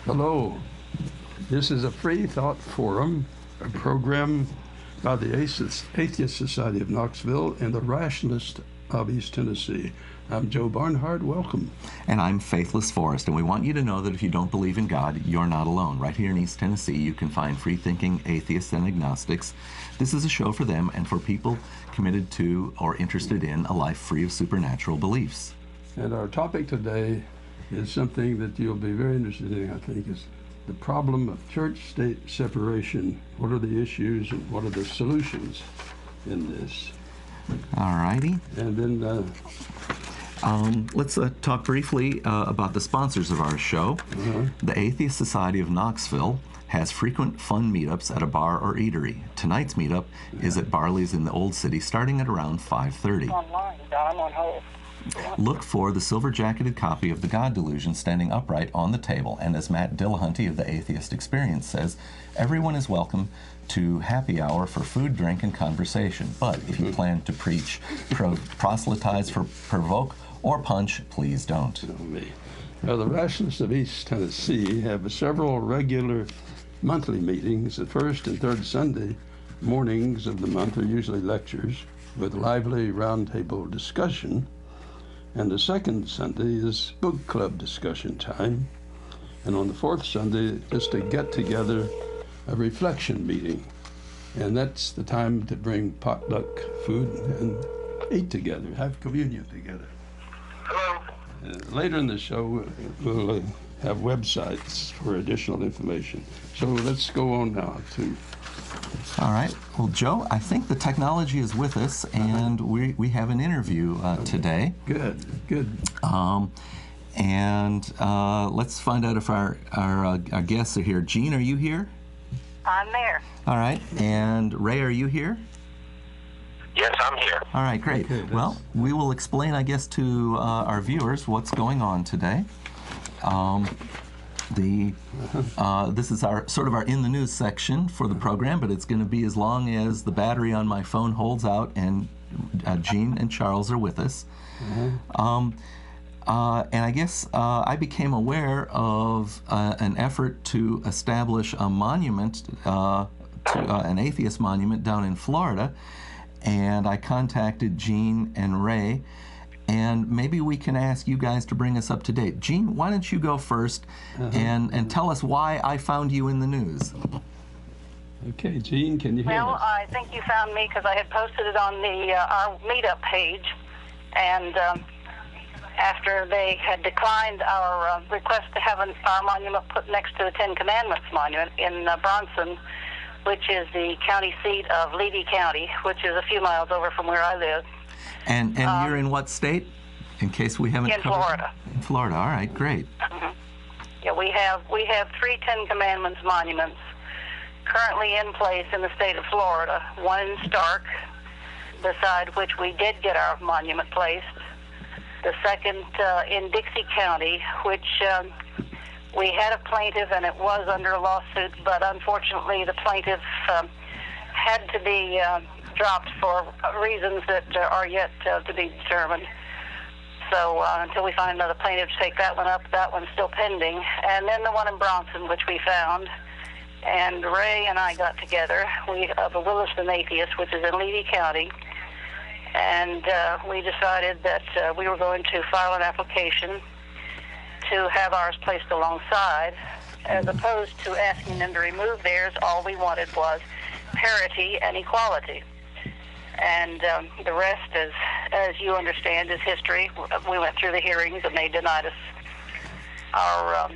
Hello, this is a Freethoughtht Forum, a program by the Atheist Society of Knoxville and the Rationalists of East Tennessee. I'm Joe Barnhart, welcome. And I'm Faithless Forrest, and we want you to know that if you don't believe in God, you're not alone. Right here in East Tennessee, you can find free-thinking atheists and agnostics. This is a show for them and for people committed to or interested in a life free of supernatural beliefs. And our topic today is something that you'll be very interested in, I think, is the problem of church-state separation. What are the issues and what are the solutions in this? All righty. And then let's talk briefly about the sponsors of our show. The Atheist Society of Knoxville has frequent fun meetups at a bar or eatery. Tonight's meetup is at Barley's in the Old City, starting at around 5:30. Online, Don, on hold. Look for the silver-jacketed copy of The God Delusion standing upright on the table, and as Matt Dillahunty of the Atheist Experience says, everyone is welcome to happy hour for food, drink, and conversation. But if you plan to preach, proselytize, provoke, or punch, please don't. Now, the Rationalists of East Tennessee have several regular monthly meetings. The first and third Sunday mornings of the month are usually lectures with lively roundtable discussion. And the second Sunday is book club discussion time. And on the fourth Sunday, just a get-together, a reflection meeting. And that's the time to bring potluck food and eat together, have communion together. Hello. Later in the show, we'll have websites for additional information. So let's go on now to... All right. Well, Joe, I think the technology is with us, and we have an interview today. Good. Let's find out if our guests are here. Jean, are you here? I'm there. All right. And Ray, are you here? Yes, I'm here. All right, great. Okay, well, we will explain, I guess, to our viewers what's going on today. This is our sort of our in the news section for the program, but it's going to be as long as the battery on my phone holds out and Jean and Charles are with us. And I guess I became aware of an effort to establish a monument, an atheist monument down in Florida, and I contacted Jean and Ray. And maybe we can ask you guys to bring us up to date. Jean, why don't you go first and tell us why I found you in the news? Okay, Jean, can you hear Well, us? I think you found me because I had posted it on the our meetup page, and after they had declined our request to have our monument put next to the Ten Commandments monument in Bronson, which is the county seat of Levy County, which is a few miles over from where I live. And you're in what state? In case we haven't In covered. Florida. In Florida. All right, great. Yeah, we have 3 Ten Commandments monuments currently in place in the state of Florida. One in Stark, beside which we did get our monument placed. The second in Dixie County, which we had a plaintiff and it was under a lawsuit, but unfortunately the plaintiff had to be dropped for reasons that are yet to be determined. So until we find another plaintiff to take that one up, that one's still pending. And then the one in Bronson, which we found. And Ray and I got together. We have the Williston Atheists, which is in Levy County. And we decided that we were going to file an application to have ours placed alongside, as opposed to asking them to remove theirs. All we wanted was parity and equality. And the rest, as you understand, is history. We went through the hearings and they denied us our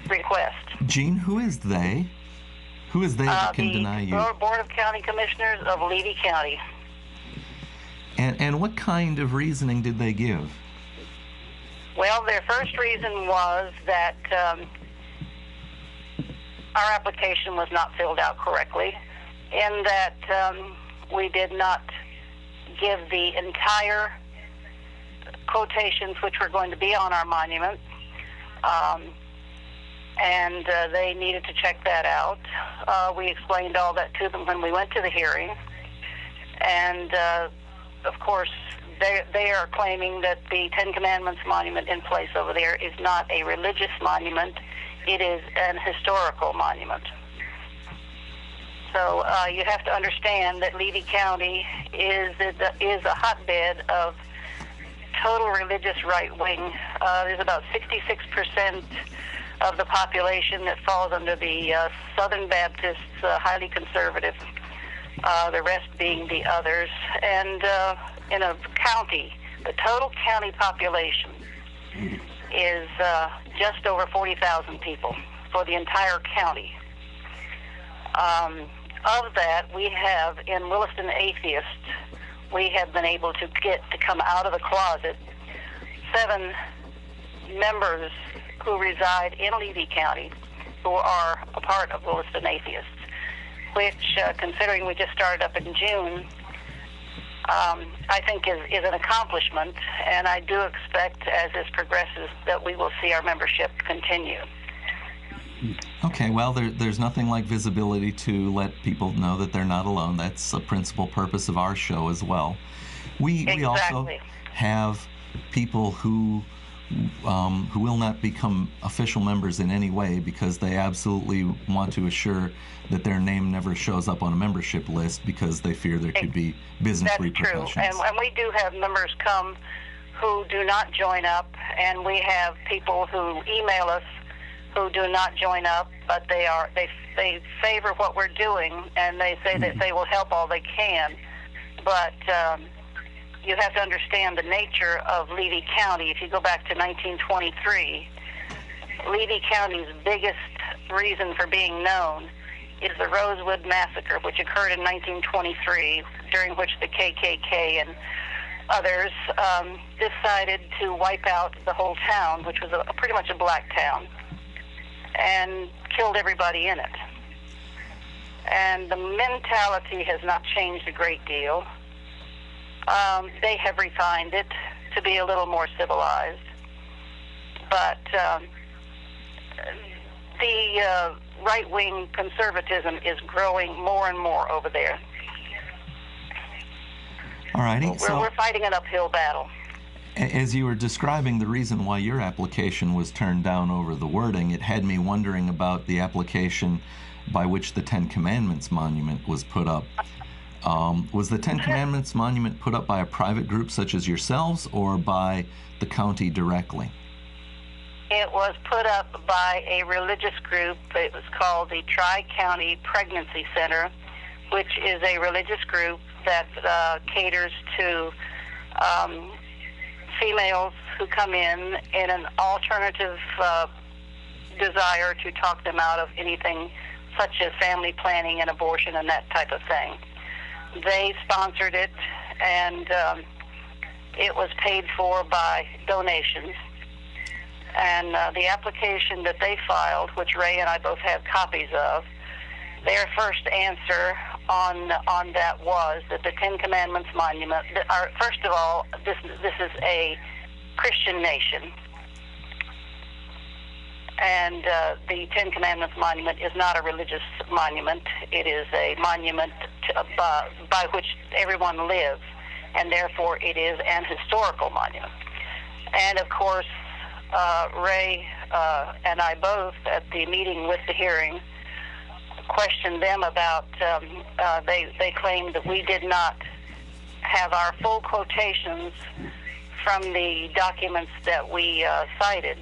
request. Jean, who is they? Who is they that can deny you? The Board of County Commissioners of Levy County. And what kind of reasoning did they give? Well, their first reason was that our application was not filled out correctly, in that we did not give the entire quotations which were going to be on our monument, and they needed to check that out. We explained all that to them when we went to the hearing, and of course they are claiming that the Ten Commandments monument in place over there is not a religious monument. it is an historical monument. So you have to understand that Levy County is a hotbed of total religious right-wing. There's about 66% of the population that falls under the Southern Baptists, highly conservative, the rest being the others. And in a county, the total county population is just over 40,000 people for the entire county. Of that, we have in Williston Atheists, we have been able to get to come out of the closet 7 members who reside in Levy County who are a part of Williston Atheists, which, considering we just started up in June, I think is an accomplishment, and I do expect as this progresses that we will see our membership continue. Okay, well, there's nothing like visibility to let people know that they're not alone. That's a principal purpose of our show as well. We also have people who will not become official members in any way because they absolutely want to assure that their name never shows up on a membership list because they fear there could be business repercussions. That's true, and we do have members come who do not join up, and we have people who email us who do not join up, but they favor what we're doing, and they say that they will help all they can. But you have to understand the nature of Levy County. If you go back to 1923, Levy County's biggest reason for being known is the Rosewood Massacre, which occurred in 1923, during which the KKK and others decided to wipe out the whole town, which was pretty much a black town, and killed everybody in it. And the mentality has not changed a great deal. They have refined it to be a little more civilized. But the right-wing conservatism is growing more and more over there. All righty. We're fighting an uphill battle. As you were describing the reason why your application was turned down over the wording, it had me wondering about the application by which the Ten Commandments monument was put up. Was the Ten Commandments monument put up by a private group such as yourselves or by the county directly? It was put up by a religious group. It was called the Tri-County Pregnancy Center, which is a religious group that caters to females who come in an alternative desire to talk them out of anything such as family planning and abortion and that type of thing. They sponsored it, and it was paid for by donations. And the application that they filed, which Ray and I both have copies of, their first answer on that was that the Ten Commandments monument, first of all, this is a Christian nation, and the Ten Commandments monument is not a religious monument. It is a monument by which everyone lives, and therefore it is an historical monument. And of course, Ray and I both, at the meeting with the hearing, questioned them about, they claimed that we did not have our full quotations from the documents that we cited.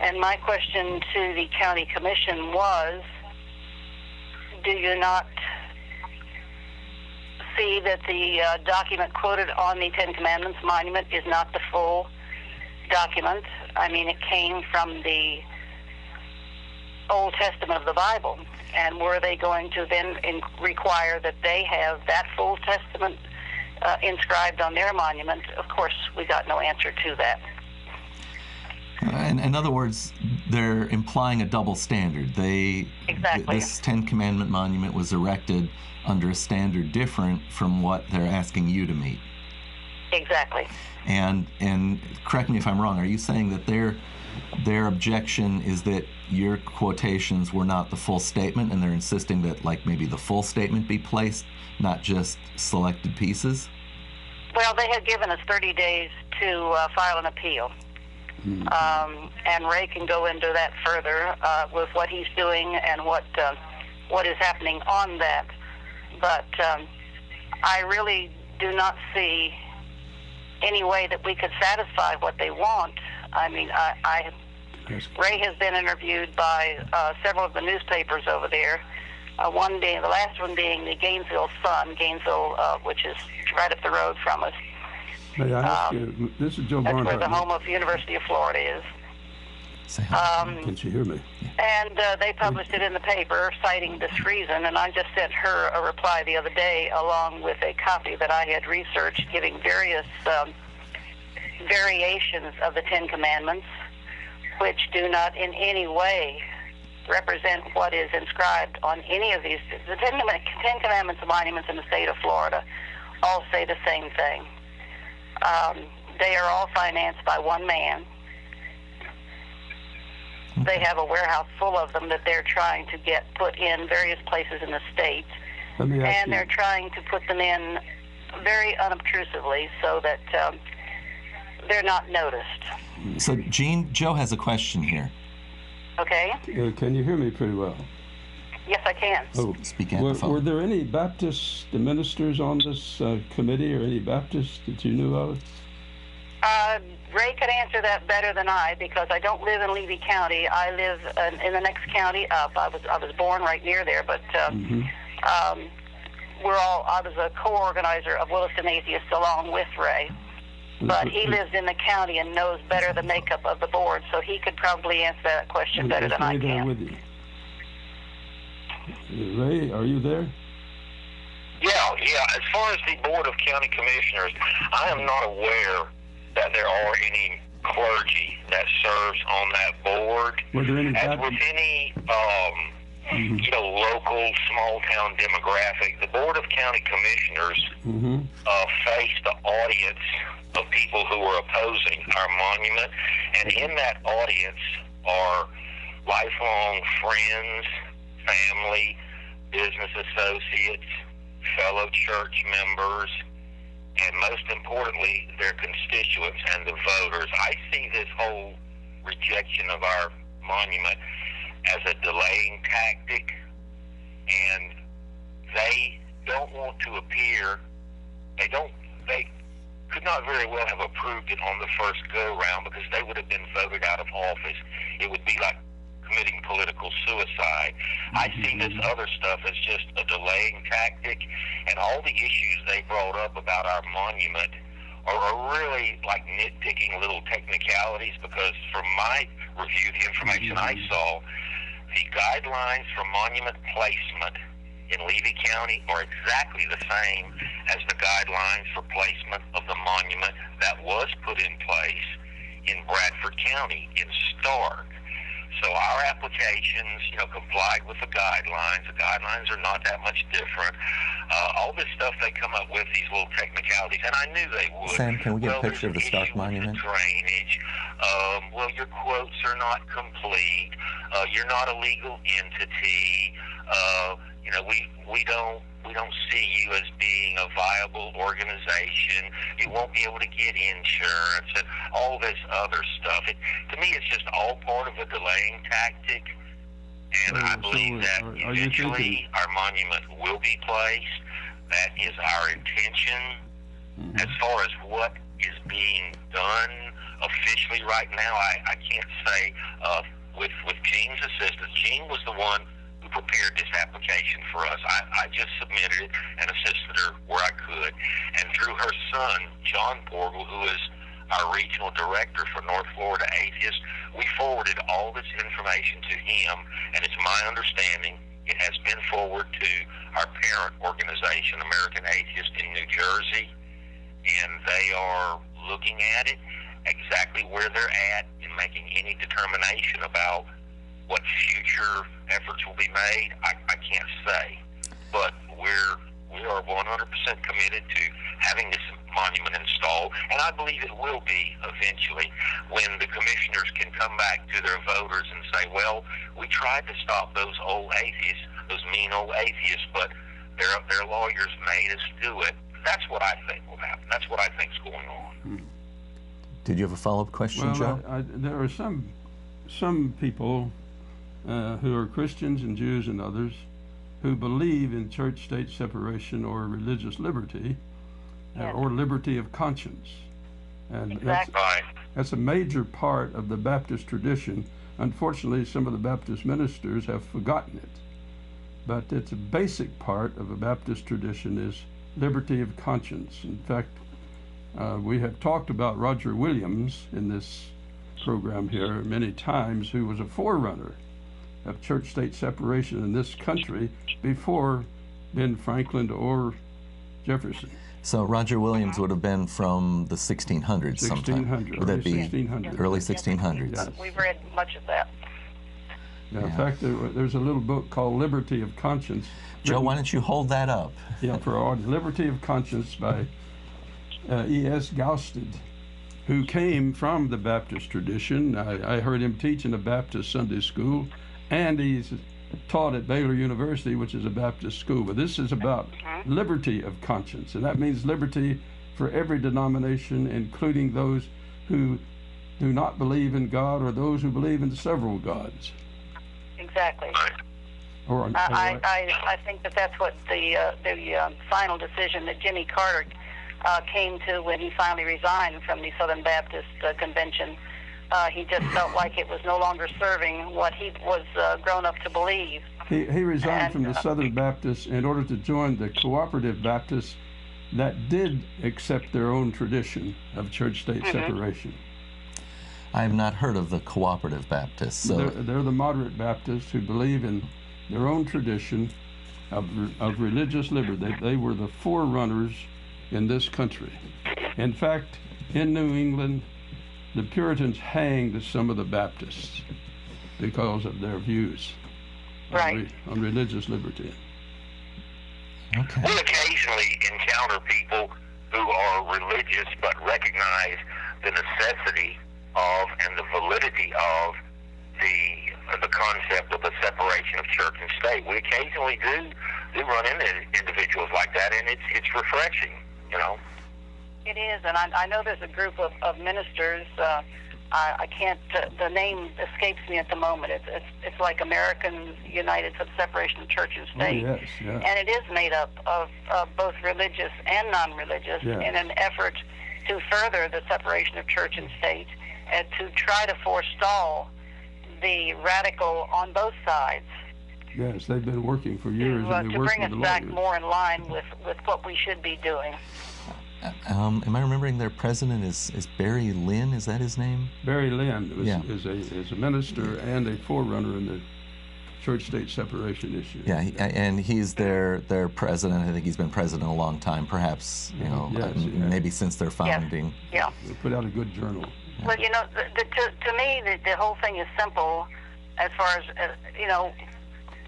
And my question to the county commission was, do you not see that the document quoted on the Ten Commandments monument is not the full document? I mean, it came from the Old Testament of the Bible, and were they going to then require that they have that full testament inscribed on their monument? Of course, we got no answer to that. In other words, they're implying a double standard. Exactly. This Ten Commandment monument was erected under a standard different from what they're asking you to meet. Exactly. And correct me if I'm wrong, are you saying that their objection is that your quotations were not the full statement, and they're insisting that like maybe the full statement be placed, not just selected pieces? Well, they had given us 30 days to file an appeal. And Ray can go into that further with what he's doing and what is happening on that. But I really do not see any way that we could satisfy what they want. I mean, Ray has been interviewed by several of the newspapers over there. One being, the last one being the Gainesville Sun, which is right up the road from us. May I ask you, this is Joe That's Barnhart. where the home of the University of Florida is. Say hi. Can she hear me? And they published it in the paper citing this reason, and I just sent her a reply the other day along with a copy that I had researched giving various variations of the Ten Commandments, which do not in any way represent what is inscribed on any of these. The Ten Commandments monuments in the state of Florida all say the same thing. They are all financed by one man. They have a warehouse full of them that they're trying to get put in various places in the state. And they're trying to put them in very unobtrusively so that they're not noticed. So, Gene, Joe has a question here. Okay? Can you hear me pretty well? Yes, I can. Oh, speak at the phone. Were there any Baptist ministers on this committee, or any Baptists that you knew of? Ray could answer that better than I, because I don't live in Levy County. I live in the next county up. I was born right near there, but I was a co-organizer of Williston Atheists along with Ray. But he lives in the county and knows better the makeup of the board, so he could probably answer that question better than I can. With you. Ray, are you there? Yeah. As far as the Board of County Commissioners, I am not aware that there are any clergy that serves on that board. Were there any As with any local small town demographic, the Board of County Commissioners face the audience of people who are opposing our monument, and in that audience are lifelong friends, family, business associates, fellow church members, and most importantly, their constituents and the voters. I see this whole rejection of our monument as a delaying tactic, and they don't want to appear, they could not very well have approved it on the first go-round, because they would have been voted out of office. It would be like committing political suicide. I see this other stuff as just a delaying tactic, and all the issues they brought up about our monument are really like nitpicking little technicalities, because from my review, the information I saw, the guidelines for monument placement in Levy County are exactly the same as the guidelines for placement of the monument that was put in place in Bradford County, in Stark. So our applications, complied with the guidelines. The guidelines are not that much different. All this stuff they come up with, these little technicalities, and I knew they would. Sam, can we get a picture of the Stark Monument? Drainage. Your quotes are not complete. You're not a legal entity. We don't see you as being a viable organization. You won't be able to get insurance and all this other stuff. To me, it's just all part of a delaying tactic. And I believe that eventually our monument will be placed. That is our intention. As far as what is being done officially right now, I can't say. With Gene's assistance, Gene was the one who prepared this application for us. I just submitted it and assisted her where I could. And through her son, John Portal, who is our regional director for North Florida Atheists, we forwarded all this information to him, and it's my understanding it has been forwarded to our parent organization, American Atheists in New Jersey, and they are looking at it, exactly where they're at, and making any determination about what future efforts will be made. I can't say, but we are 100% committed to having this monument installed, and I believe it will be eventually, when the commissioners can come back to their voters and say, well, we tried to stop those old atheists, those mean old atheists, but their lawyers made us do it. That's what I think will happen. That's what I think's going on. Did you have a follow-up question, Joe? There are some people who are Christians and Jews and others who believe in church-state separation or religious liberty or liberty of conscience. And Exactly. that's a major part of the Baptist tradition. Unfortunately, some of the Baptist ministers have forgotten it. But it's a basic part of a Baptist tradition is liberty of conscience. In fact, we have talked about Roger Williams in this program here many times, who was a forerunner of church-state separation in this country before Ben Franklin or Jefferson. So Roger Williams would have been from the 1600s sometime. 1600s. Would that be 1600s. early 1600s? Yes. We've read much of that. Yeah, in fact, there's a little book called Liberty of Conscience. Joe, why don't you hold that up? Yeah, for our Liberty of Conscience by E.S. Gousted, who came from the Baptist tradition. I heard him teach in a Baptist Sunday school, and he's taught at Baylor University, which is a Baptist school. But this is about liberty of conscience, and that means liberty for every denomination, including those who do not believe in God or those who believe in several gods. Exactly. Or, I think that's what the final decision that Jimmy Carter came to when he finally resigned from the Southern Baptist Convention. He just felt like it was no longer serving what he was grown up to believe. He resigned from the Southern Baptists in order to join the Cooperative Baptists that did accept their own tradition of church-state separation. I have not heard of the Cooperative Baptists. So They're the moderate Baptists who believe in their own tradition of religious liberty. They were the forerunners in this country. In fact, in New England, the Puritans hanged some of the Baptists because of their views on religious liberty. Okay. We occasionally encounter people who are religious but recognize the necessity of and the validity of the concept of the separation of church and state. We occasionally do run into individuals like that, and it's refreshing, you know. It is, and I know there's a group of ministers. I can't. The name escapes me at the moment. It's like Americans United for the Separation of Church and State, Oh, yes. and it is made up of both religious and non-religious in an effort to further the separation of church and state and to try to forestall the radical on both sides. Yes, they've been working for years, and they to work bring with us the back lawyers. more in line with what we should be doing. Am I remembering their president is Barry Lynn? Is that his name? Barry Lynn is a minister and a forerunner in the church-state separation issue. Yeah, and he's their president. I think he's been president a long time, perhaps, maybe since their founding. Yeah. They put out a good journal. Well, you know, to me, the whole thing is simple as far as,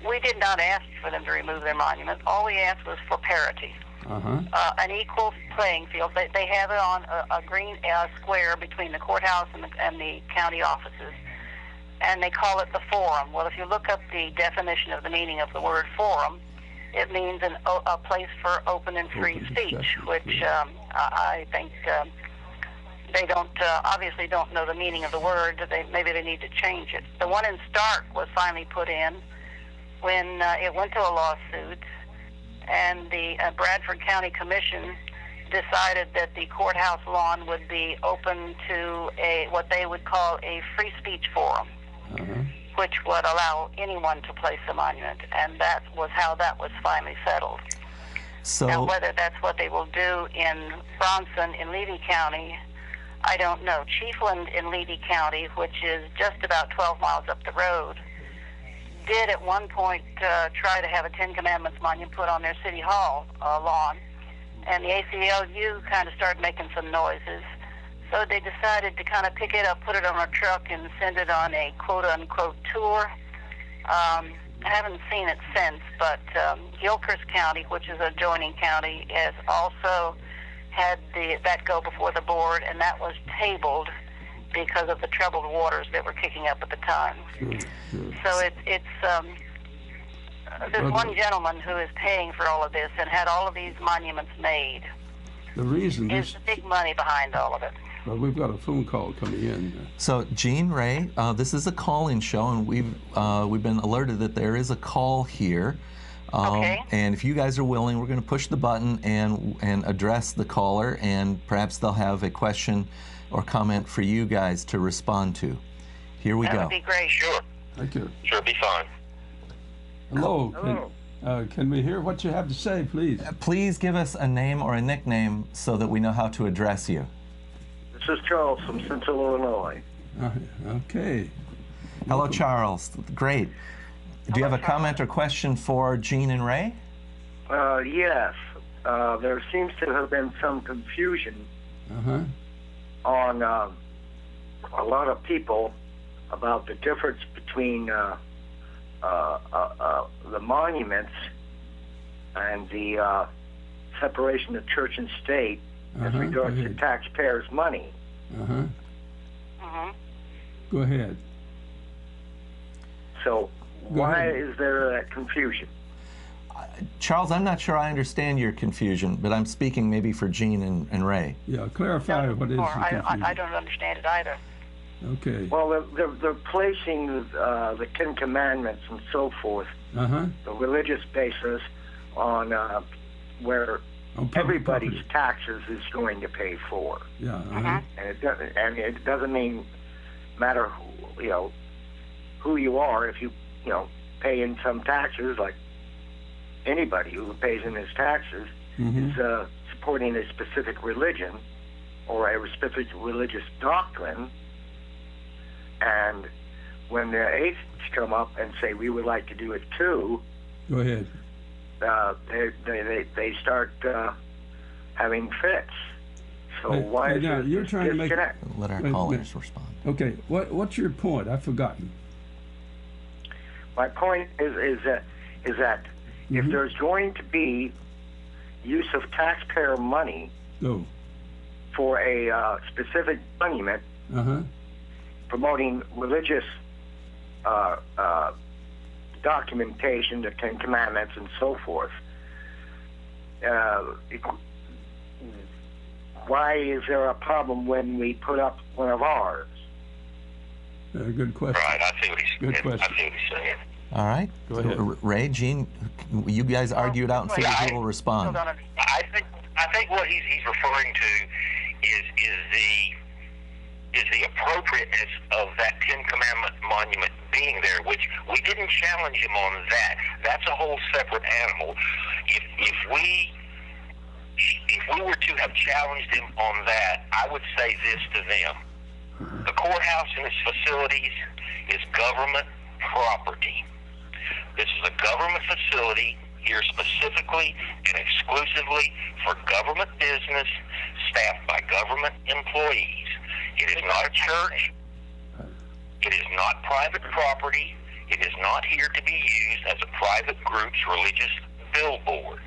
we did not ask for them to remove their monument. All we asked was for parity. An equal playing field. They have it on a green square between the courthouse and the county offices, and they call it the forum. Well, if you look up the definition of the meaning of the word forum, it means a place for open and free speech, which I think they obviously don't know the meaning of the word. Maybe they need to change it. The one in Stark was finally put in when it went to a lawsuit, and the Bradford County Commission decided that the courthouse lawn would be open to what they would call a free speech forum, which would allow anyone to place a monument, and that was how that was finally settled. So now, whether that's what they will do in Bronson in Levy County, I don't know. Chiefland in Levy County, which is just about 12 miles up the road, did at one point try to have a Ten Commandments monument put on their city hall lawn, and the ACLU kind of started making some noises. So they decided to kind of pick it up, put it on a truck, and send it on a quote-unquote tour. I haven't seen it since, but Gilchrist County, which is an adjoining county, has also had that go before the board, and that was tabled because of the troubled waters that were kicking up at the time. So it's there's one gentleman who is paying for all of this and had all of these monuments made. The reason is the big money behind all of it. But we've got a phone call coming in. So, Gene, Ray, this is a call-in show, and we've been alerted that there is a call here. Okay. And if you guys are willing, we're going to push the button and address the caller, and perhaps they'll have a question or comment for you guys to respond to. Here we go. That would be great. Sure. Thank you. Sure, be fine. Hello. Hello. Can we hear what you have to say, please? Please give us a name or a nickname so that we know how to address you. This is Charles from Central Illinois. Okay. Hello, Charles. Great. Do you have a comment or question for Gene and Ray? Yes. There seems to have been some confusion on a lot of people about the difference between the monuments and the separation of church and state as regards to taxpayers' money. Go ahead. So Go why ahead. is there that confusion? Charles, I'm not sure I understand your confusion, but I'm speaking maybe for Gene and Ray. Yeah, clarify what is the confusion. I don't understand it either. Okay. Well, they're placing the Ten Commandments and so forth, the religious basis, on where On public everybody's property. taxes is going to pay for. Yeah. And it doesn't mean matter who you are. If you pay in some taxes, like anybody who pays in his taxes is supporting a specific religion or a specific religious doctrine. And when the atheists come up and say we would like to do it too, Go ahead. they start having fits. So Hey, why hey, is now, there you're this trying to make- disconnect? Let our Wait a callers minute. respond. Okay. What's your point? I've forgotten. My point is that if there's going to be use of taxpayer money Go. for a specific monument promoting religious documentation, the Ten Commandments and so forth, why is there a problem when we put up one of ours? Good question. Right, I see what he's Good question. I see what he's saying. All right. Go ahead. Ray, Gene, you guys argue it out and figure out who will respond. I think what he's referring to is the appropriateness of that Ten Commandment monument being there, which we didn't challenge him on that. That's a whole separate animal. If we were to have challenged him on that, I would say this to them. The courthouse and its facilities is government property. This is a government facility here specifically and exclusively for government business, staffed by government employees. It is not a church. It is not private property. It is not here to be used as a private group's religious billboard.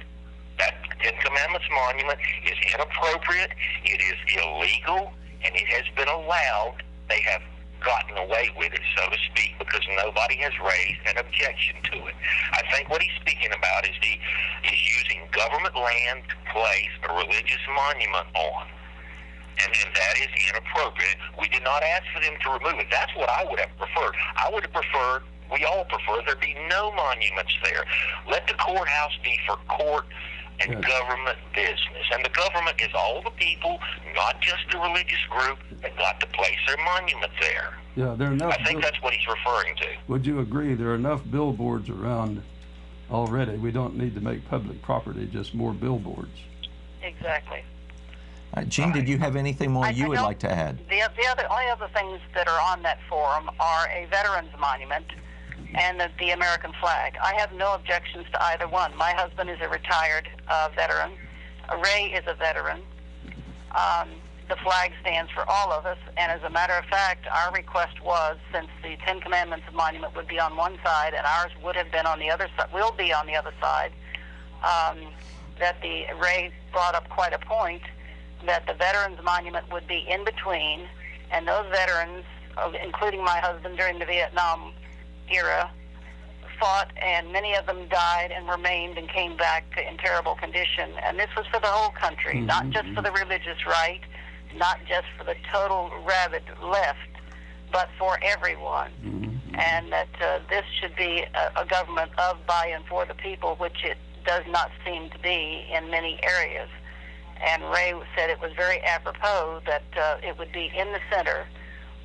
That Ten Commandments monument is inappropriate. It is illegal, and it has been allowed. They have gotten away with it, so to speak, because nobody has raised an objection to it. I think what he's speaking about is using government land to place a religious monument on. And that is inappropriate. We did not ask for them to remove it. That's what I would have preferred. I would have preferred, we all prefer, there be no monuments there. Let the courthouse be for court and government business. And the government is all the people, not just the religious group, that got to place their monument there. Yeah, there are enough. I think that's what he's referring to. Would you agree there are enough billboards around already? We don't need to make public property just more billboards. Exactly. Gene, did you have anything more you would don't- like to add? The only other things that are on that forum are a veterans monument and the American flag. I have no objections to either one. My husband is a retired veteran. Ray is a veteran. The flag stands for all of us, and as a matter of fact, our request was, since the Ten Commandments monument would be on one side and ours would have been on the other side, will be on the other side, that Ray brought up quite a point, that the veterans monument would be in between, and those veterans, including my husband during the Vietnam era, fought, and many of them died and remained and came back in terrible condition. And this was for the whole country, not just for the religious right, not just for the total rabid left, but for everyone. And that this should be a government of, by, and for the people, which it does not seem to be in many areas. And Ray said it was very apropos that it would be in the center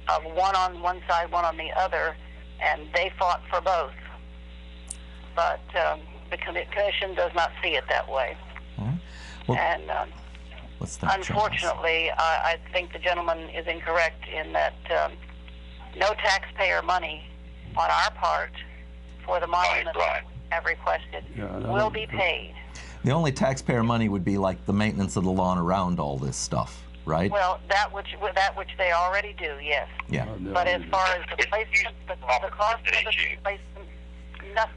of one on one side, one on the other, and they fought for both. But the commission does not see it that way. Well, and let's thank unfortunately, I think the gentleman is incorrect in that no taxpayer money on our part for the monuments have requested will be paid. The only taxpayer money would be like the maintenance of the lawn around all this stuff, right? Well, that which they already do, yes. Yeah. But as far as the placement, the cost of the placement,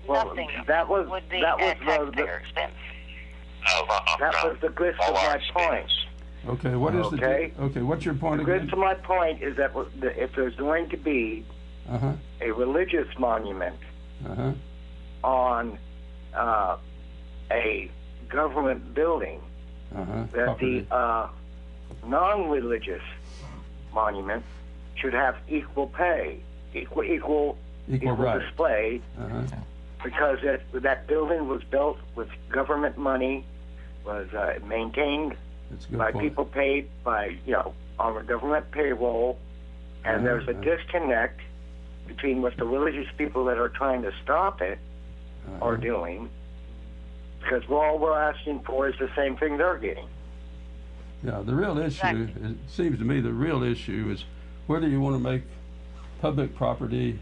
nothing would be at taxpayer expense. That was the grist of my point. Okay, what is what's your point again? The grist of my point is that if there's going to be a religious monument on a government building, that the non-religious monument should have equal pay, equal display, because that building was built with government money, was maintained by people paid by, on a government payroll, and there's a disconnect between what the religious people that are trying to stop it are doing, because all we're asking for is the same thing they're getting. Yeah, the real issue, it seems to me, the real issue is whether you want to make public property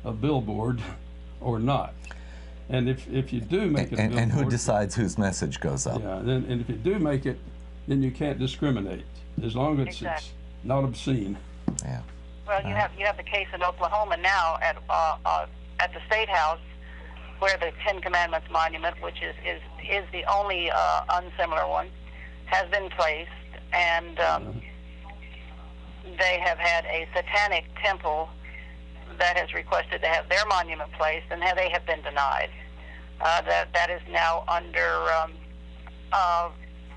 a billboard or not. And if you do make it a billboard... And who decides whose message goes up. Yeah, and if you do make it, then you can't discriminate, as long as it's not obscene. Yeah. Well, you have the case in Oklahoma now at the State House, where the Ten Commandments monument, which is the only unsimilar one, has been placed, and they have had a satanic temple that has requested to have their monument placed, and they have been denied. That is now under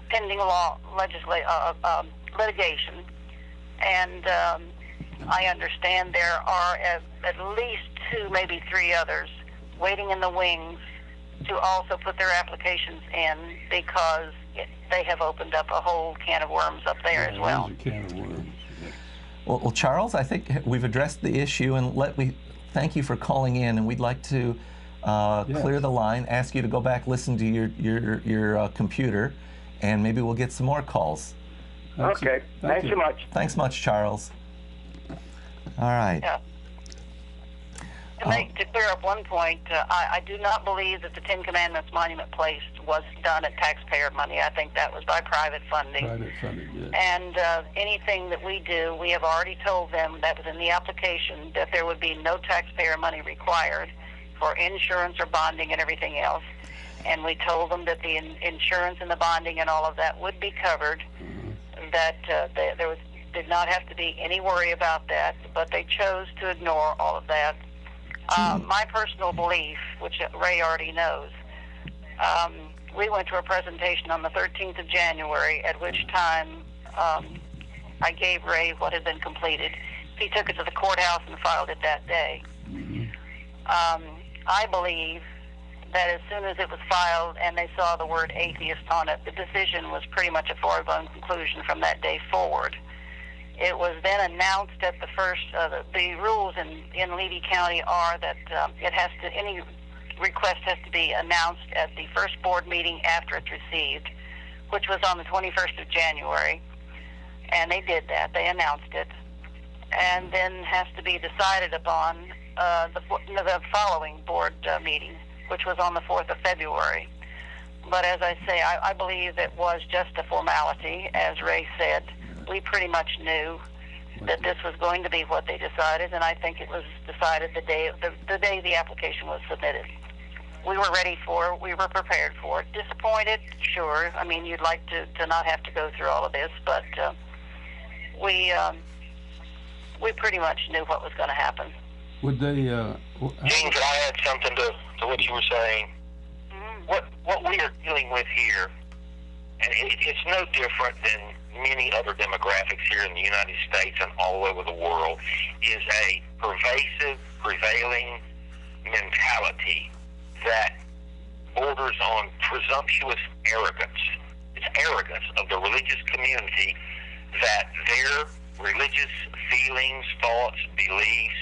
pending litigation, and I understand there are at least 2, maybe 3 others waiting in the wings to also put their applications in, because they have opened up a whole can of worms up there as well. A can of worms. Well, Charles, I think we've addressed the issue, and we thank you for calling in, and we'd like to clear the line, ask you to go back, listen to your computer, and maybe we'll get some more calls. Okay, thanks so much. Thanks much, Charles. All right. Yeah. To clear up one point, I do not believe that the Ten Commandments monument placed was done at taxpayer money. I think that was by private funding. Private funding, yes. And anything that we do, we have already told them that was in the application that there would be no taxpayer money required for insurance or bonding and everything else. And we told them that the insurance and the bonding and all of that would be covered, that there did not have to be any worry about that, but they chose to ignore all of that. My personal belief, which Ray already knows, we went to a presentation on the 13th of January, at which time I gave Ray what had been completed. He took it to the courthouse and filed it that day. I believe that as soon as it was filed and they saw the word atheist on it, the decision was pretty much a foregone conclusion from that day forward. It was then announced at the first, the rules in Levy County are that any request has to be announced at the first board meeting after it's received, which was on the 21st of January. And they did that. They announced it. And then has to be decided upon the following board meeting, which was on the 4th of February. But as I say, I believe it was just a formality, as Ray said. We pretty much knew that this was going to be what they decided, and I think it was decided the day the application was submitted. We were ready for it. We were prepared for it. Disappointed? Sure. I mean, you'd like to not have to go through all of this, but we pretty much knew what was going to happen. Would they... Gene, could I add something to what you were saying? What we are dealing with here, and it's no different than many other demographics here in the United States and all over the world, is a pervasive, prevailing mentality that borders on presumptuous arrogance. It's arrogance of the religious community that their religious feelings, thoughts, beliefs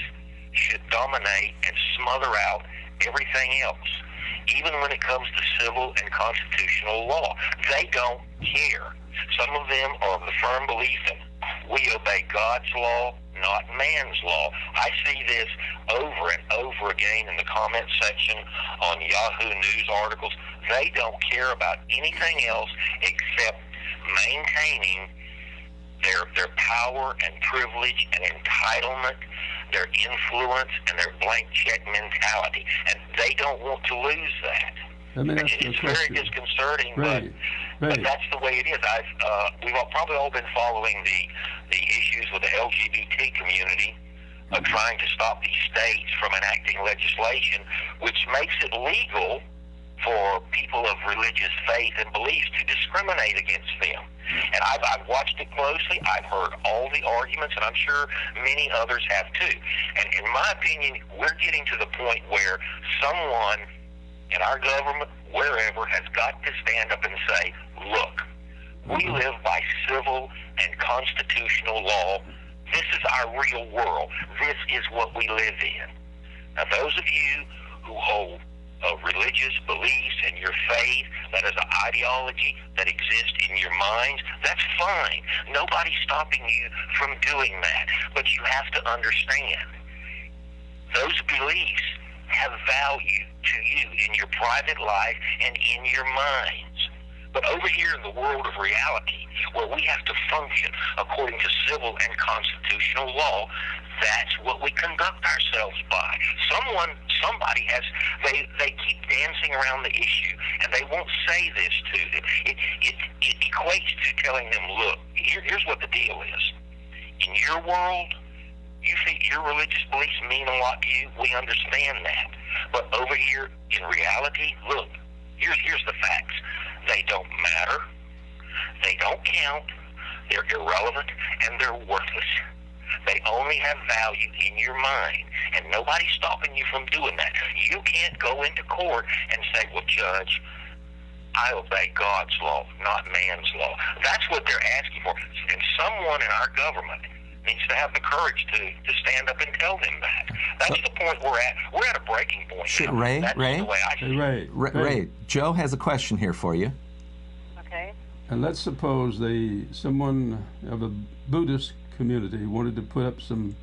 should dominate and smother out everything else, even when it comes to civil and constitutional law. They don't care. Some of them are of the firm belief that we obey God's law, not man's law. I see this over and over again in the comment section on Yahoo News articles. They don't care about anything else except maintaining their power and privilege and entitlement, their influence, and their blank check mentality. And they don't want to lose that. It's very disconcerting, but that's the way it is. We've probably all been following the issues with the LGBT community, trying to stop these states from enacting legislation which makes it legal for people of religious faith and beliefs to discriminate against them. And I've watched it closely. I've heard all the arguments, and I'm sure many others have too. And in my opinion, we're getting to the point where someone in our government, wherever, has got to stand up and say, look, we live by civil and constitutional law. This is our real world. This is what we live in. Now, those of you who hold religious beliefs and your faith, that is an ideology that exists in your minds, that's fine. Nobody's stopping you from doing that. But you have to understand, those beliefs have value to you in your private life and in your minds. But over here in the world of reality, where we have to function according to civil and constitutional law, that's what we conduct ourselves by. Somebody has, they keep dancing around the issue, and they won't say this to them. It equates to telling them, look, here's what the deal is. In your world, you think your religious beliefs mean a lot to you. We understand that. But over here in reality, look, here's the facts. They don't matter. They don't count. They're irrelevant, and they're worthless. They only have value in your mind, and nobody's stopping you from doing that. You can't go into court and say, well, Judge, I obey God's law, not man's law. That's what they're asking for. And someone in our government needs to have the courage to stand up and tell them that. That's the point we're at. We're at a breaking point. Ray, Joe has a question here for you. Okay. And let's suppose someone of a Buddhist community wanted to put up some,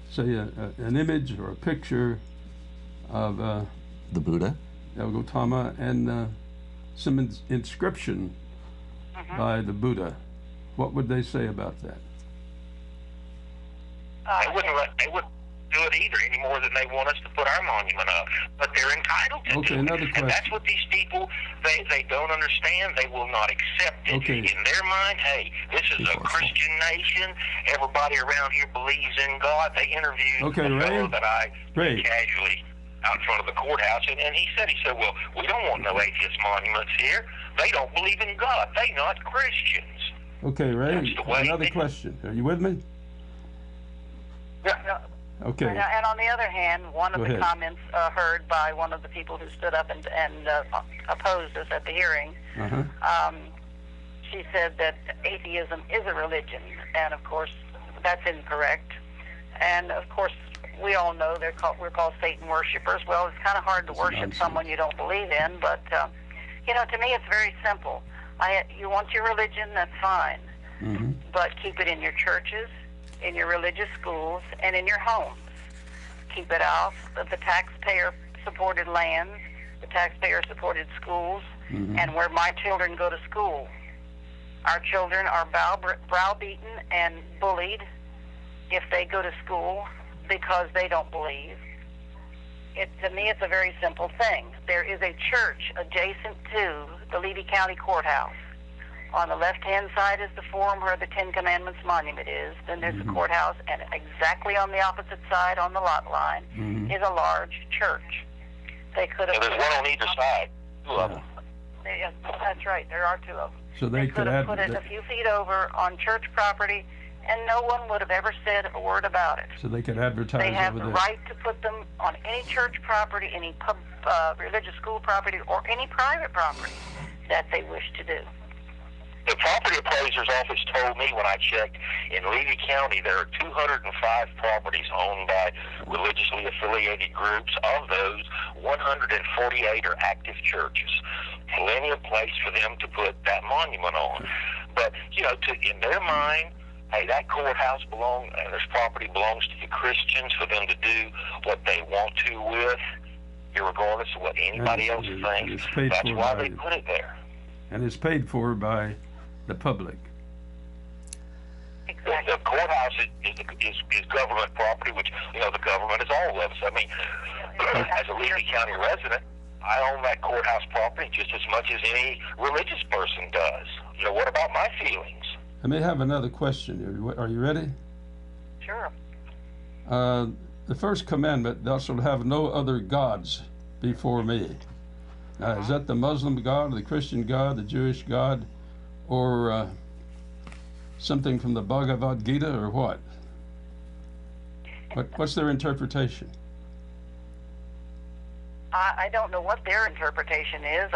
say, an image or a picture of the Buddha, Gautama, and some inscription by the Buddha. What would they say about that? They wouldn't do it either any more than they want us to put our monument up. But they're entitled to do another it. question. And that's what these people, they don't understand. They will not accept it. Okay. In their mind, hey, this is a Christian nation. Everybody around here believes in God. They interviewed a fellow that I casually out in front of the courthouse, and he said, well, we don't want no atheist monuments here. They don't believe in God. They not Christians. Okay, Ray, another question. Are you with me? Yeah. Okay. And on the other hand, one of the comments heard by one of the people who stood up and opposed us at the hearing, she said that atheism is a religion, and of course that's incorrect. And of course we all know we're called Satan worshipers. Well, it's kind of hard to worship someone you don't believe in, but to me it's very simple. You want your religion, that's fine, but keep it in your churches, in your religious schools, and in your homes. Keep it out of the taxpayer-supported lands, the taxpayer-supported schools, and where my children go to school. Our children are browbeaten and bullied if they go to school because they don't believe. To me, it's a very simple thing. There is a church adjacent to the Levy County Courthouse. On the left-hand side is the forum where the Ten Commandments monument is. Then there's the courthouse, and exactly on the opposite side on the lot line is a large church. They could have. So there's one on either side. Two of them. Yeah, that's right. There are two of them. So they could have put it a few feet over on church property, and no one would have ever said a word about it. So they could advertise They have over the there. right to put them on any church property, any religious school property, or any private property that they wish to do. The property appraiser's office told me when I checked, in Levy County there are 205 properties owned by religiously affiliated groups. Of those, 148 are active churches. Plenty of place for them to put that monument on. But, you know, in their mind, hey, that courthouse this property belongs to the Christians for them to do what they want to with, irregardless of what anybody else thinks. That's why they put it there. And it's paid for by the public. Exactly. The courthouse is government property, which, you know, the government is all of us. I mean, as a Levy County resident, I own that courthouse property just as much as any religious person does. You know, what about my feelings? I may have another question here. Are you ready? Sure. The first commandment, thou shalt have no other gods before me. Now, is that the Muslim God, the Christian God, the Jewish God, or something from the Bhagavad Gita, or what? What's their interpretation? I don't know what their interpretation is.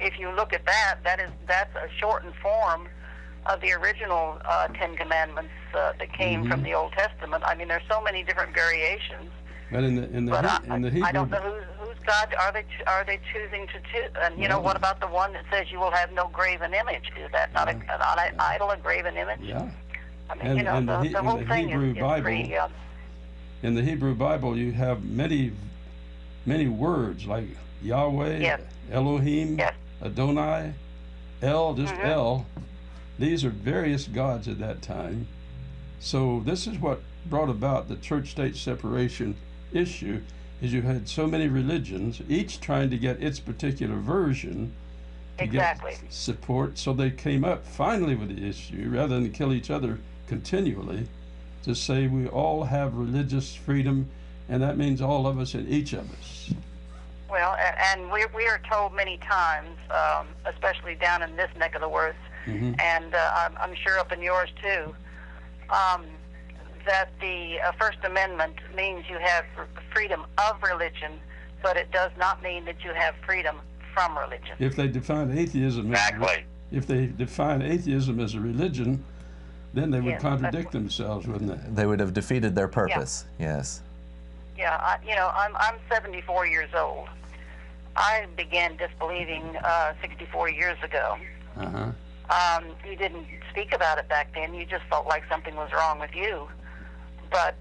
If you look at that's a shortened form of the original 10 Commandments that came from the Old Testament. I mean, there's so many different variations. But in the Hebrew, I don't know whose God are they choosing to choose? And you know, what about the one that says you will have no graven image? Is that not an idol, a graven image? Yeah. I mean, the whole thing is pretty. In the Hebrew Bible, you have many words like Yahweh, yes. Elohim, Yes. Adonai, El, just El. These are various gods at that time. So this is what brought about the church-state separation issue, is you had so many religions, each trying to get its particular version to get support. So they came up finally with the issue, rather than kill each other continually, to say we all have religious freedom, and that means all of us and each of us. Well, and we are told many times, especially down in this neck of the woods, and I'm sure up in yours too, that the First Amendment means you have freedom of religion, but it does not mean that you have freedom from religion. If they define atheism, if they define atheism as a religion, then they would contradict themselves, wouldn't they? They would have defeated their purpose. Yes. Yeah, I'm 74 years old. I began disbelieving 64 years ago. You didn't speak about it back then. You just felt like something was wrong with you. But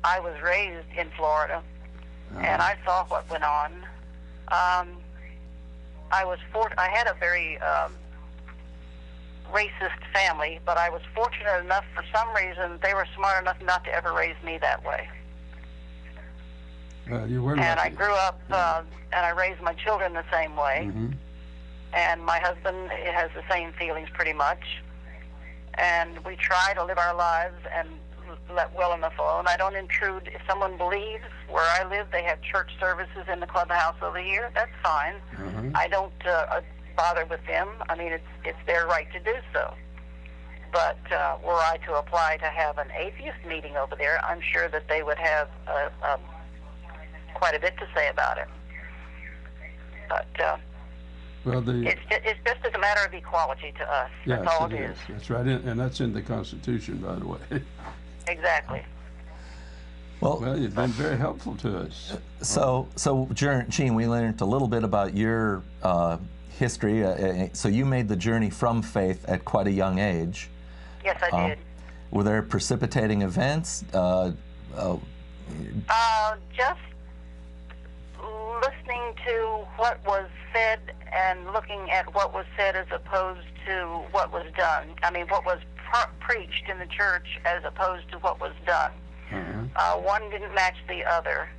I was raised in Florida, and I saw what went on. I had a very racist family, but I was fortunate enough, for some reason, they were smart enough not to ever raise me that way. You were lucky. And I grew up, and I raised my children the same way. And my husband has the same feelings pretty much. And we try to live our lives and let well enough alone. I don't intrude. If someone believes where I live, they have church services in the clubhouse over here, that's fine. I don't bother with them. I mean, it's their right to do so. But were I to apply to have an atheist meeting over there, I'm sure that they would have quite a bit to say about it. But it's just as a matter of equality to us. Yes, that's all it is. That's right, and that's in the Constitution, by the way. Exactly. Well, you've been very helpful to us. So Gene, we learned a little bit about your history. So you made the journey from faith at quite a young age. Yes, I did. Were there precipitating events? Just listening to what was said and looking at what was said as opposed to what was done. I mean, what was preached in the church as opposed to what was done. One didn't match the other.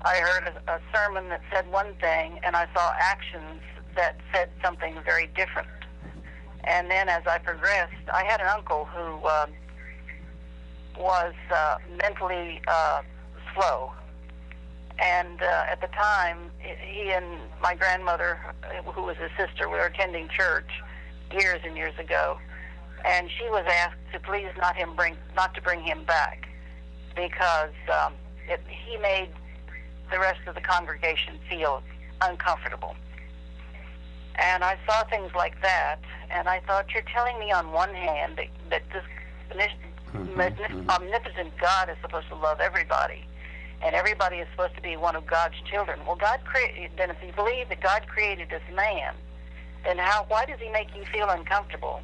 I heard a sermon that said one thing, and I saw actions that said something very different. And then as I progressed, I had an uncle who was mentally slow. And at the time, he and my grandmother, who was his sister, were attending church years and years ago, and she was asked to please not to bring him back, because he made the rest of the congregation feel uncomfortable. And I saw things like that, and I thought, you're telling me on one hand that this omnipotent God is supposed to love everybody, and everybody is supposed to be one of God's children. Well, then if you believe that God created this man, then why does he make you feel uncomfortable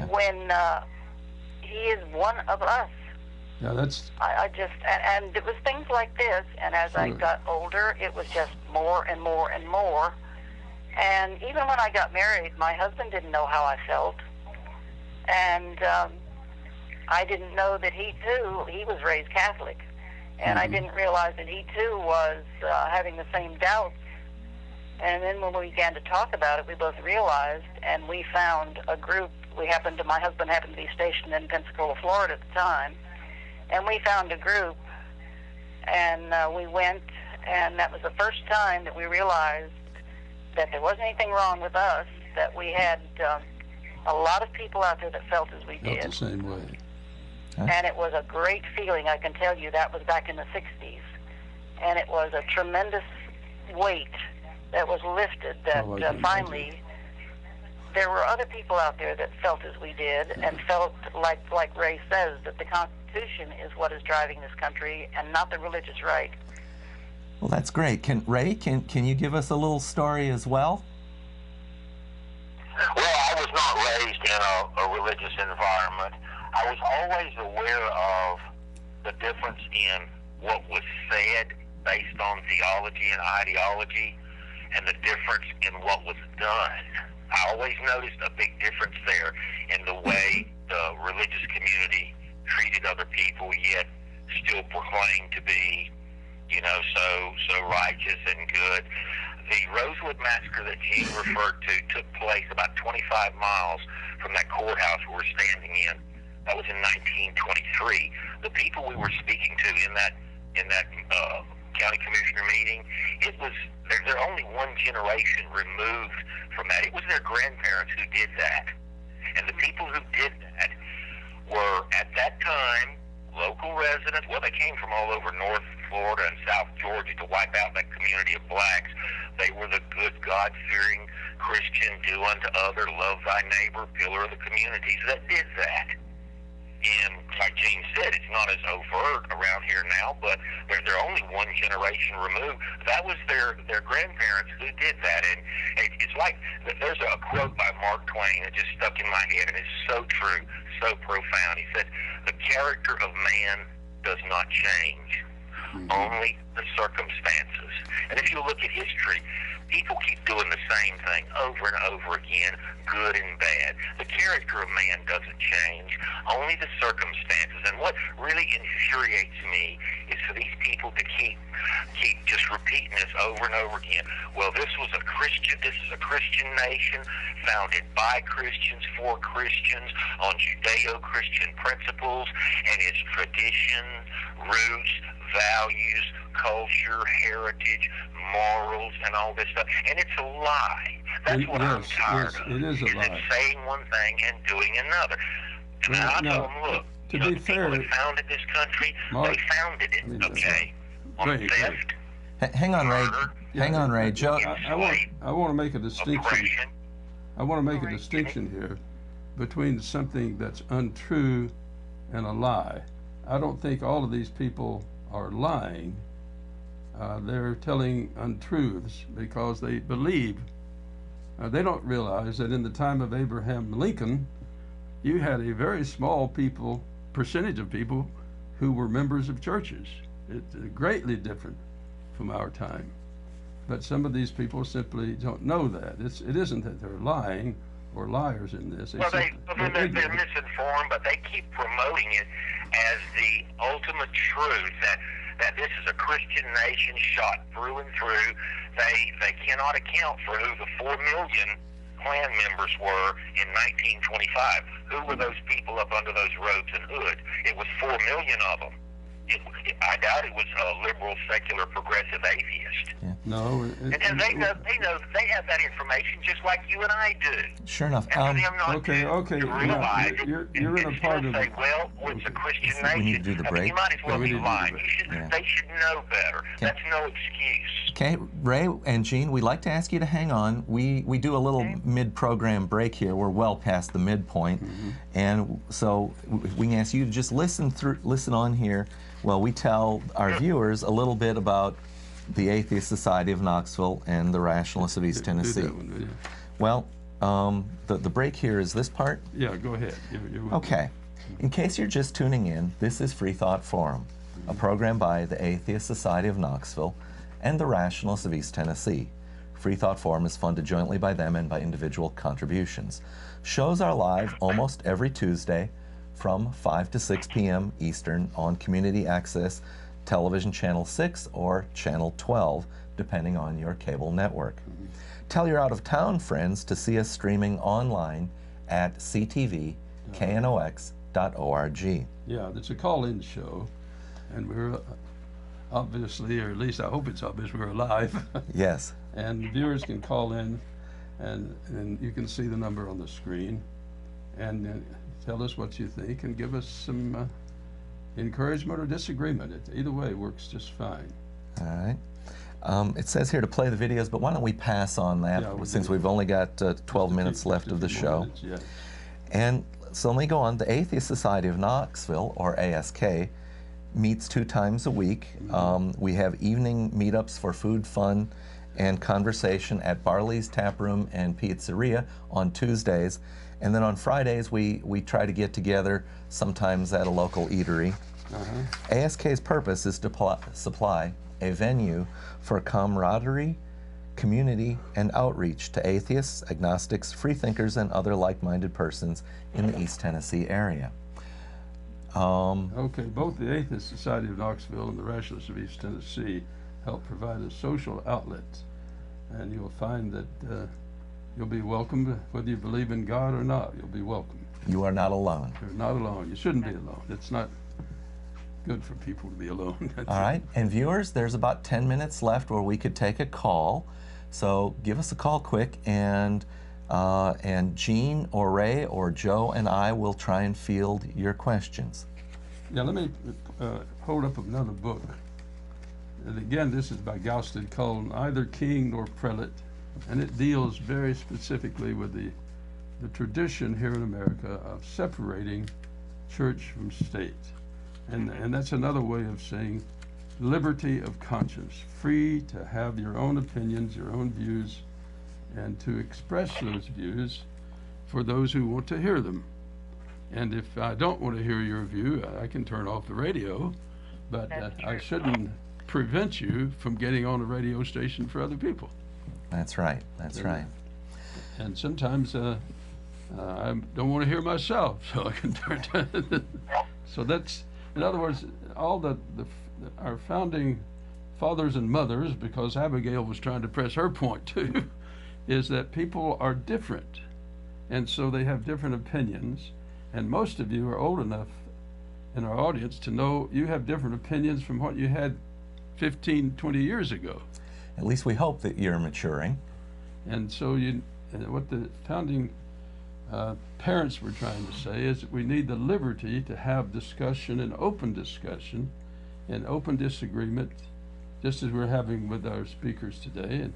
when he is one of us? Yeah, that's... I just, and it was things like this, and as I got older, it was just more and more and more. And even when I got married, my husband didn't know how I felt. And I didn't know that he was raised Catholic. And I didn't realize that he too was having the same doubts. And then when we began to talk about it, we both realized, and we found a group. My husband happened to be stationed in Pensacola, Florida at the time. And we found a group, and we went, and that was the first time that we realized that there wasn't anything wrong with us, that we had a lot of people out there that felt as we did. Felt the same way. And it was a great feeling, I can tell you. That was back in the 60s. And it was a tremendous weight that was lifted, that finally there were other people out there that felt as we did, and felt like Ray says, that the Constitution is what is driving this country and not the religious right. Well, that's great. Ray, can you give us a little story as well? Well, I was not raised in a religious environment. I was always aware of the difference in what was said based on theology and ideology, and the difference in what was done. I always noticed a big difference there in the way the religious community treated other people, yet still proclaimed to be, so righteous and good. The Rosewood Massacre that Gene referred to took place about 25 miles from that courthouse we're standing in. That was in 1923. The people we were speaking to in that county commissioner meeting, they're only one generation removed from that. It was their grandparents who did that. And the people who did that were, at that time, local residents. Well, they came from all over North Florida and South Georgia to wipe out that community of blacks. They were the good, God-fearing Christian, do unto other, love thy neighbor, pillar of the communities that did that. And like Gene said, it's not as overt around here now, but they're only one generation removed. That was their grandparents who did that. And it's like, there's a quote by Mark Twain that just stuck in my head, and it's so true, so profound. He said, the character of man does not change, only the circumstances. And if you look at history, people keep doing the same thing over and over again, good and bad. The character of man doesn't change, only the circumstances. And what really infuriates me is for these people to keep just repeating this over and over again. Well, this is a Christian nation, founded by Christians, for Christians, on Judeo-Christian principles, and its tradition, roots, values, culture, heritage, morals, and all this stuff. And it's a lie. That's what I'm tired of. It is a lie. It's saying one thing and doing another. And I told them, look, to be fair, people that founded this country, they founded it, okay? On theft. Hang on, Ray. Hang on, Ray. Joe, I want to make a distinction. Oppression. I want to make a distinction here between something that's untrue and a lie. I don't think all of these people are lying. They're telling untruths because they believe. They don't realize that in the time of Abraham Lincoln, you had a very small percentage of people who were members of churches. It's greatly different from our time. But some of these people simply don't know that. It isn't that they're lying or liars in this. Well, they're misinformed, but they keep promoting it as the ultimate truth that this is a Christian nation shot through and through. They cannot account for who the 4 million Klan members were in 1925. Who were those people up under those robes and hoods? It was 4 million of them. I doubt it was a liberal, secular, progressive atheist. Yeah. No. And they know they have that information just like you and I do. Sure enough. And for them not Okay. to realize You're in a part of say, well, it's a Christian nation. We need to do the I mean, break. you might as well be lying. Yeah. They should know better. That's no excuse. Okay, Ray and Jean, we'd like to ask you to hang on. We do a little mid-program break here. We're well past the midpoint, and so we can ask you to just listen on here while we tell our viewers a little bit about the Atheist Society of Knoxville and the Rationalists of East Tennessee. Do that one, will you? Well, the break here is this part. Yeah, go ahead. You're Okay. In case you're just tuning in, this is Freethought Forum, a program by the Atheist Society of Knoxville and the Rationalists of East Tennessee. Freethought Forum is funded jointly by them and by individual contributions. Shows are live almost every Tuesday from 5 to 6 p.m. Eastern on Community Access Television Channel 6 or Channel 12, depending on your cable network. Tell your out-of-town friends to see us streaming online at ctvknox.org. Yeah, it's a call-in show, and we're obviously, or at least I hope it's obvious, we're live. Yes. And viewers can call in, and you can see the number on the screen, and tell us what you think, and give us some encouragement or disagreement. Either way works just fine. All right. It says here to play the videos, but why don't we pass on that since we've only got 12 minutes left of the show. Minutes, yeah. And so let me go on. The Atheist Society of Knoxville, or ASK, meets 2 times a week. We have evening meetups for food, fun, and conversation at Barley's Tap Room and Pizzeria on Tuesdays. And then on Fridays, we try to get together, sometimes at a local eatery. ASK's purpose is to supply a venue for camaraderie, community, and outreach to atheists, agnostics, freethinkers, and other like-minded persons in the East Tennessee area. Okay, both the Atheist Society of Knoxville and the Rationalists of East Tennessee help provide a social outlet, and you'll find that you'll be welcomed whether you believe in God or not. You'll be welcome. You are not alone. You're not alone. You shouldn't be alone. It's not good for people to be alone. All right, and viewers, there's about 10 minutes left where we could take a call, so give us a call quick, and Jean or Ray or Joe and I will try and field your questions. Yeah, let me hold up another book. And again, this is by Gousted, called Neither King Nor Prelate, and it deals very specifically with the tradition here in America of separating church from state. And that's another way of saying liberty of conscience, free to have your own opinions, your own views, and to express those views for those who want to hear them. And if I don't want to hear your view, I can turn off the radio, but I shouldn't prevent you from getting on a radio station for other people. That's right, that's right. And sometimes I don't want to hear myself, so I can turn to so that's, in other words, all our founding fathers and mothers, because Abigail was trying to press her point too, is that people are different, and so they have different opinions, and most of you are old enough in our audience to know you have different opinions from what you had 15, 20 years ago. At least we hope that you're maturing. And so what the founding parents were trying to say is that we need the liberty to have discussion and open disagreement, just as we're having with our speakers today,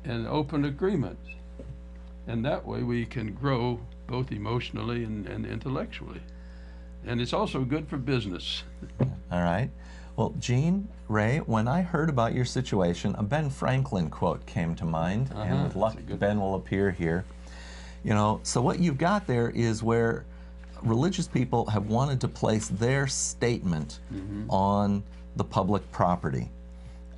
and open agreement. And that way we can grow both emotionally and intellectually. And it's also good for business. All right. Well, Jean, Ray, when I heard about your situation, a Ben Franklin quote came to mind, and with luck, Ben will appear here. You know, so what you've got there is where religious people have wanted to place their statement on the public property.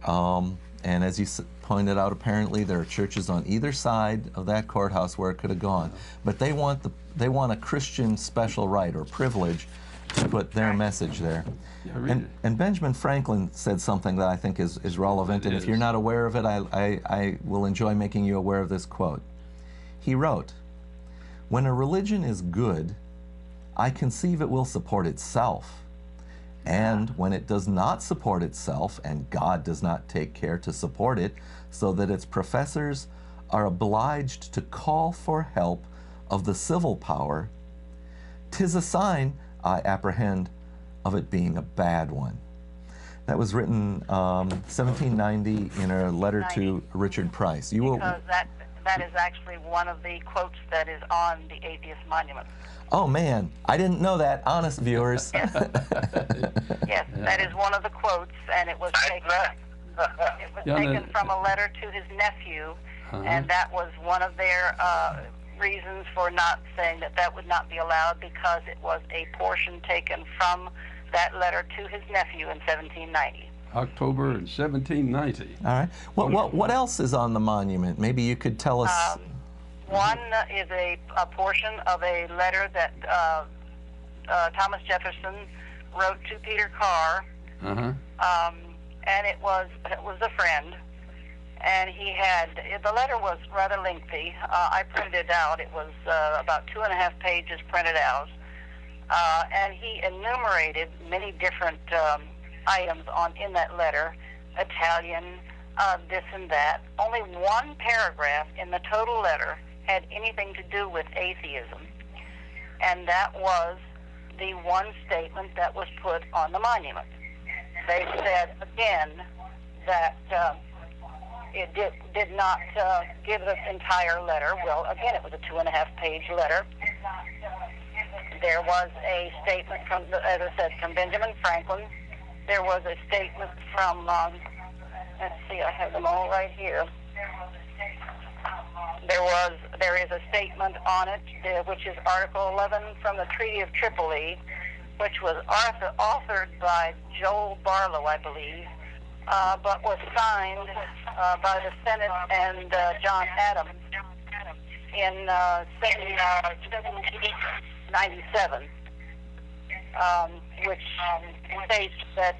And as you pointed out, apparently there are churches on either side of that courthouse where it could have gone. But they want a Christian special right or privilege to put their message there. Yeah, and Benjamin Franklin said something that I think is relevant, and if you're not aware of it, I will enjoy making you aware of this quote. He wrote, "When a religion is good, I conceive it will support itself, and when it does not support itself, and God does not take care to support it, so that its professors are obliged to call for help of the civil power, 'tis a sign, I apprehend, of it being a bad one. That was written 1790 in a letter to Richard Price. You will. Because that is actually one of the quotes that is on the atheist monument. Oh man, I didn't know that. Honest viewers. Yes, yes, that is one of the quotes, and it was taken. It was taken from a letter to his nephew, and that was one of their reasons for not saying that that would not be allowed, because it was a portion taken from that letter to his nephew in 1790. October in 1790. All right. What else is on the monument? Maybe you could tell us. One is a portion of a letter that Thomas Jefferson wrote to Peter Carr, and it was a friend, and he had, the letter was rather lengthy. I printed it out. It was about 2.5 pages printed out, and he enumerated many different items in that letter, Italian, this and that. Only one paragraph in the total letter had anything to do with atheism, and that was the one statement that was put on the monument. They said again that it did not give the entire letter. Well, again, it was a 2.5-page letter. There was a statement from, as I said, from Benjamin Franklin. There was a statement from, let's see, I have them all right here. There is a statement on it, which is Article 11 from the Treaty of Tripoli, which was authored by Joel Barlow, I believe, but was signed by the Senate and John Adams in 1797, which states that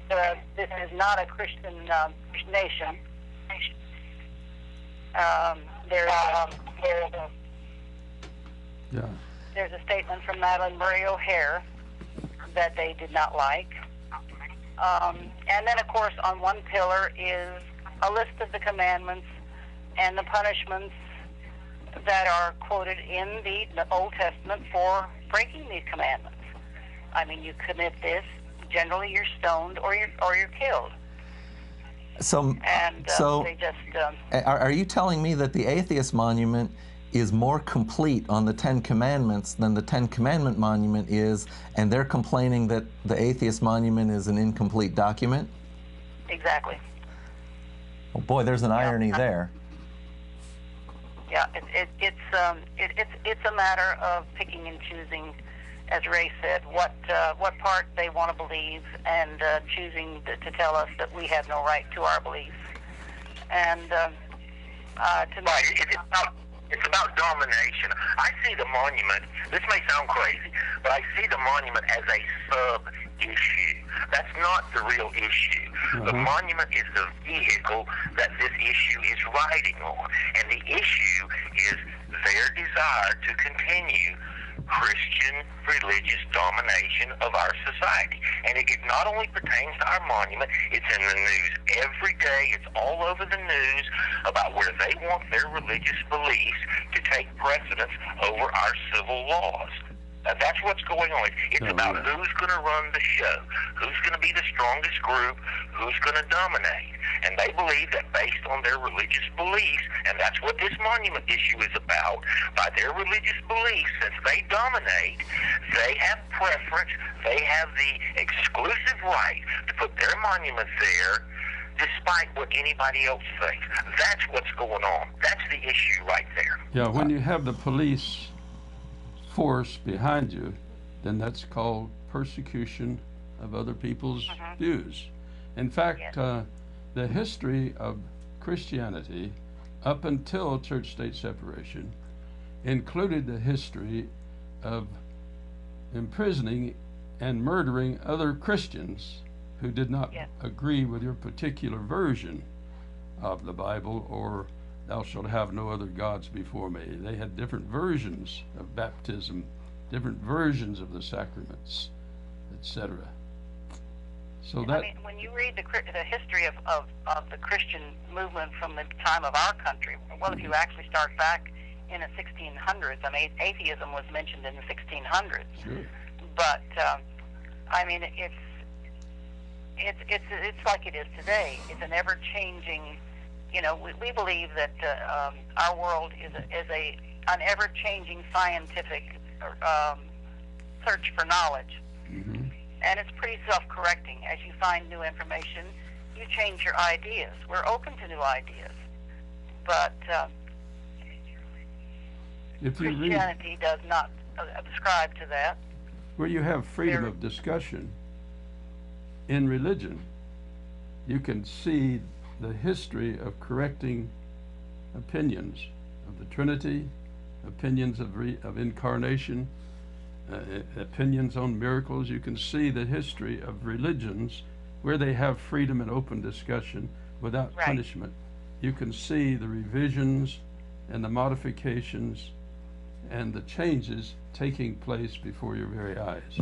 this is not a Christian nation. There's a statement from Madeleine Murray O'Hare that they did not like. And then, of course, on one pillar is a list of the commandments and the punishments that are quoted in the Old Testament for breaking these commandments. I mean, you commit this, generally you're stoned or you're killed. So they just... are you telling me that the Atheist Monument is more complete on the Ten Commandments than the Ten Commandment Monument is, and they're complaining that the Atheist Monument is an incomplete document? Exactly. Oh boy, there's an irony there. Yeah, it's a matter of picking and choosing, as Ray said, what part they want to believe, and choosing to tell us that we have no right to our beliefs. And it's about domination. I see the monument, this may sound crazy, but I see the monument as a sub-issue. That's not the real issue. The monument is the vehicle that this issue is riding on. And the issue is their desire to continue Christian religious domination of our society. And it not only pertains to our monument, it's in the news every day. It's all over the news about where they want their religious beliefs to take precedence over our civil laws. That's what's going on. It's about who's going to run the show, who's going to be the strongest group, who's going to dominate. And they believe that based on their religious beliefs, and that's what this monument issue is about, by their religious beliefs, since they dominate, they have preference, they have the exclusive right to put their monuments there, despite what anybody else thinks. That's what's going on. That's the issue right there. Yeah, when you have the police force behind you, then that's called persecution of other people's views. In fact, the history of Christianity up until church-state separation included the history of imprisoning and murdering other Christians who did not agree with your particular version of the Bible, or thou shalt have no other gods before me. They had different versions of baptism, different versions of the sacraments, etc. So I that, mean, when you read the history of the Christian movement from the time of our country, well, if you actually start back in the 1600s, I mean, atheism was mentioned in the 1600s. sure. But I mean, it's like it is today. It's an ever-changing. You know, we believe that our world is an ever-changing scientific search for knowledge. Mm-hmm. And it's pretty self-correcting. As you find new information, you change your ideas. We're open to new ideas. But If you read Christianity does not ascribe to that. where you have freedom of discussion in religion, you can see the history of correcting opinions of the Trinity, opinions of incarnation, opinions on miracles. You can see the history of religions where they have freedom and open discussion without Right. punishment. You can see the revisions and the modifications and the changes taking place before your very eyes.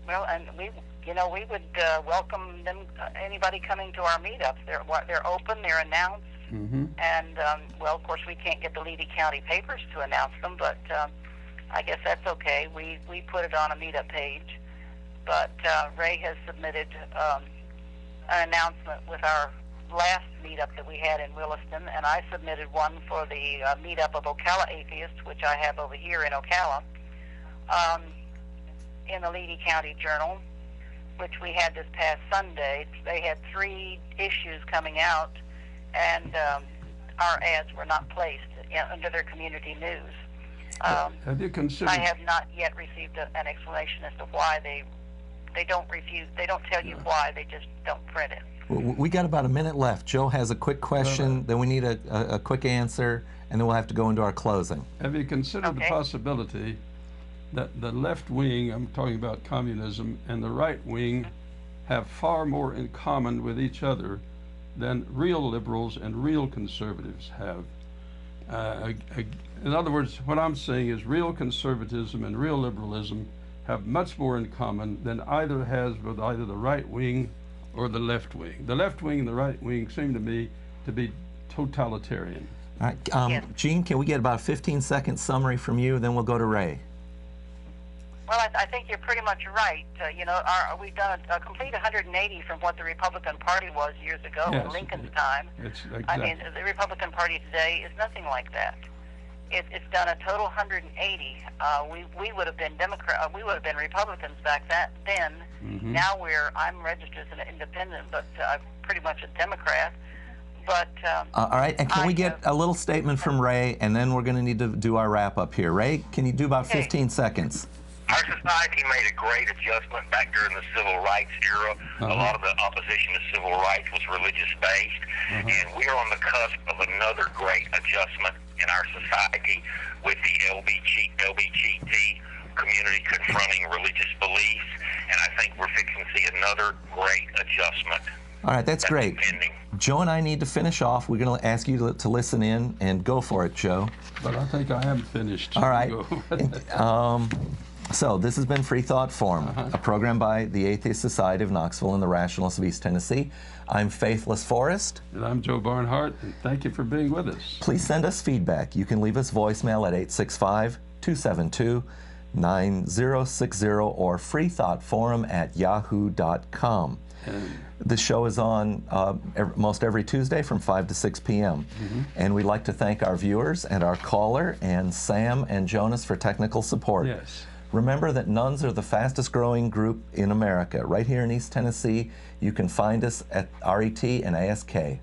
Well, and we would welcome them. Anybody coming to our meetups, they're open, they're announced, Mm-hmm. and well, of course, we can't get the Levy County papers to announce them, but I guess that's okay. We put it on a meetup page, but Ray has submitted an announcement with our last meetup that we had in Williston, and I submitted one for the meetup of Ocala Atheists, which I have over here in Ocala, in the Levy County Journal, which we had this past Sunday. They had 3 issues coming out, and our ads were not placed under their community news. Have you considered? I have not yet received an explanation as to why they don't refuse. They don't tell you why. They just don't print it. We got about a minute left. Joe has a quick question, then we need a quick answer, and then we'll have to go into our closing. Have you considered the Okay. possibility that the left wing, I'm talking about communism, and the right wing have far more in common with each other than real liberals and real conservatives have? In other words, what I'm saying is real conservatism and real liberalism have much more in common than either has with either the right wing or the left wing. The left wing and the right wing seem to me to be totalitarian. All right, Yes. Gene, can we get about a 15-second summary from you, then we'll go to Ray. Well, I think you're pretty much right. We've done a complete 180 from what the Republican Party was years ago in Yes. Lincoln's time. It's I exactly. mean, the Republican Party today is nothing like that. It's done a total 180. We would have been we would have been Republicans back then. Mhm. Now I'm registered as an independent, but pretty much a Democrat. But All right, and can we I get a little statement from Ray, and then we're going to need to do our wrap-up here. Ray, can you do about Okay. 15 seconds? Our society made a great adjustment back during the civil rights era. A lot of the opposition to civil rights was religious-based, and we're on the cusp of another great adjustment in our society with the LBGT community confronting religious beliefs, and I think we're fixing to see another great adjustment. All right, that's great. Pending. Joe and I need to finish off. We're going to ask you to listen in, and go for it, Joe. But I think I am finished. All right. Go. So this has been Freethought Forum, a program by the Atheist Society of Knoxville and the Rationalists of East Tennessee. I'm Faithless Forrest. And I'm Joe Barnhart, and thank you for being with us. Please send us feedback. You can leave us voicemail at 865-272-9060 or freethoughtforum@yahoo.com. The show is on most every Tuesday from 5 to 6 p.m. And we'd like to thank our viewers and our caller and Sam and Jonas for technical support. Yes. Remember that nuns are the fastest growing group in America. Right here in East Tennessee, you can find us at RET and ASK.